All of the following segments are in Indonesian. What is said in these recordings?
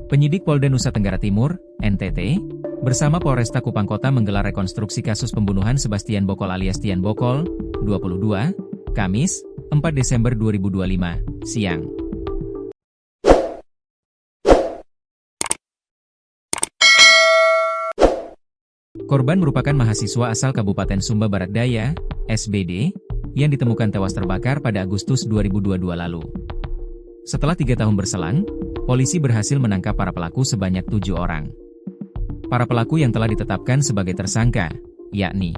Penyidik Polda Nusa Tenggara Timur, NTT, bersama Polresta Kupang Kota menggelar rekonstruksi kasus pembunuhan Sebastian Bokol alias Tian Bokol, 22, Kamis, 4 Desember 2025, siang. Korban merupakan mahasiswa asal Kabupaten Sumba Barat Daya, SBD, yang ditemukan tewas terbakar pada Agustus 2022 lalu. Setelah 3 tahun berselang, polisi berhasil menangkap para pelaku sebanyak 7 orang. Para pelaku yang telah ditetapkan sebagai tersangka, yakni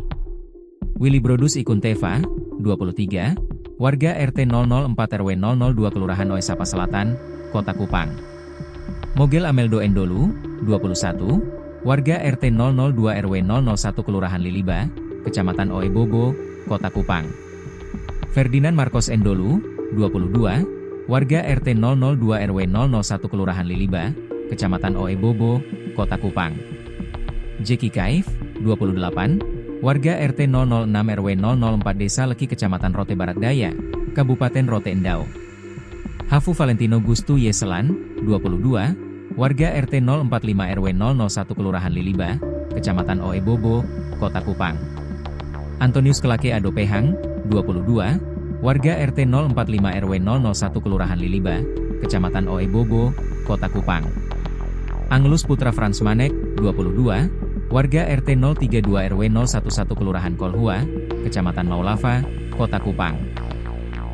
Willy Brodus Ikunteva, 23, warga RT 004 RW 002 Kelurahan Oesapa Selatan, Kota Kupang. Mogel Ameldo Endolu, 21, warga RT 002 RW 001 Kelurahan Liliba, Kecamatan Oebobo, Kota Kupang. Ferdinand Marcos Endolu, 22, warga RT 002 RW 001 Kelurahan Liliba, Kecamatan Oebobo, Kota Kupang. Jeki Kaif, 28, warga RT 006 RW 004 Desa Leki Kecamatan Rote Barat Daya, Kabupaten Rote Endau. Hafu Valentino Gustu Yeselan, 22, warga RT 045 RW 001 Kelurahan Liliba, Kecamatan Oebobo, Kota Kupang. Antonius Kelake Ado Pehang, 22, warga RT 045 RW 001 Kelurahan Liliba, Kecamatan Oebobo, Kota Kupang. Angelus Putra Frans Manek, 22, warga RT 032 RW 011 Kelurahan Kolhua, Kecamatan Maulava, Kota Kupang.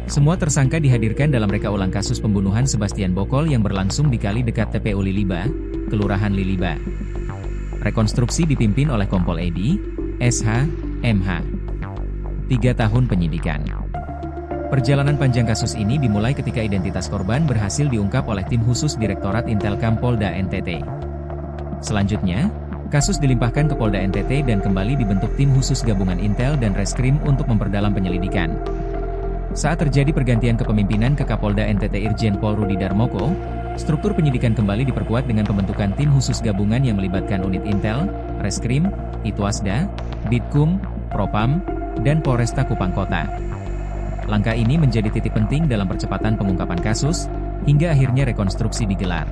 Semua tersangka dihadirkan dalam reka ulang kasus pembunuhan Sebastian Bokol yang berlangsung di kali dekat TPU Liliba, Kelurahan Liliba. Rekonstruksi dipimpin oleh Kompol Edi, SH, MH. 3 tahun penyidikan. Perjalanan panjang kasus ini dimulai ketika identitas korban berhasil diungkap oleh tim khusus Direktorat Intelkam Polda NTT. Selanjutnya, kasus dilimpahkan ke Polda NTT dan kembali dibentuk tim khusus gabungan Intel dan Reskrim untuk memperdalam penyelidikan. Saat terjadi pergantian kepemimpinan ke Kapolda NTT Irjen Pol Rudi Darmoko, struktur penyidikan kembali diperkuat dengan pembentukan tim khusus gabungan yang melibatkan unit Intel, Reskrim, Itwasda, Bitkum, Propam, dan Polresta Kupang Kota. Langkah ini menjadi titik penting dalam percepatan pengungkapan kasus, hingga akhirnya rekonstruksi digelar.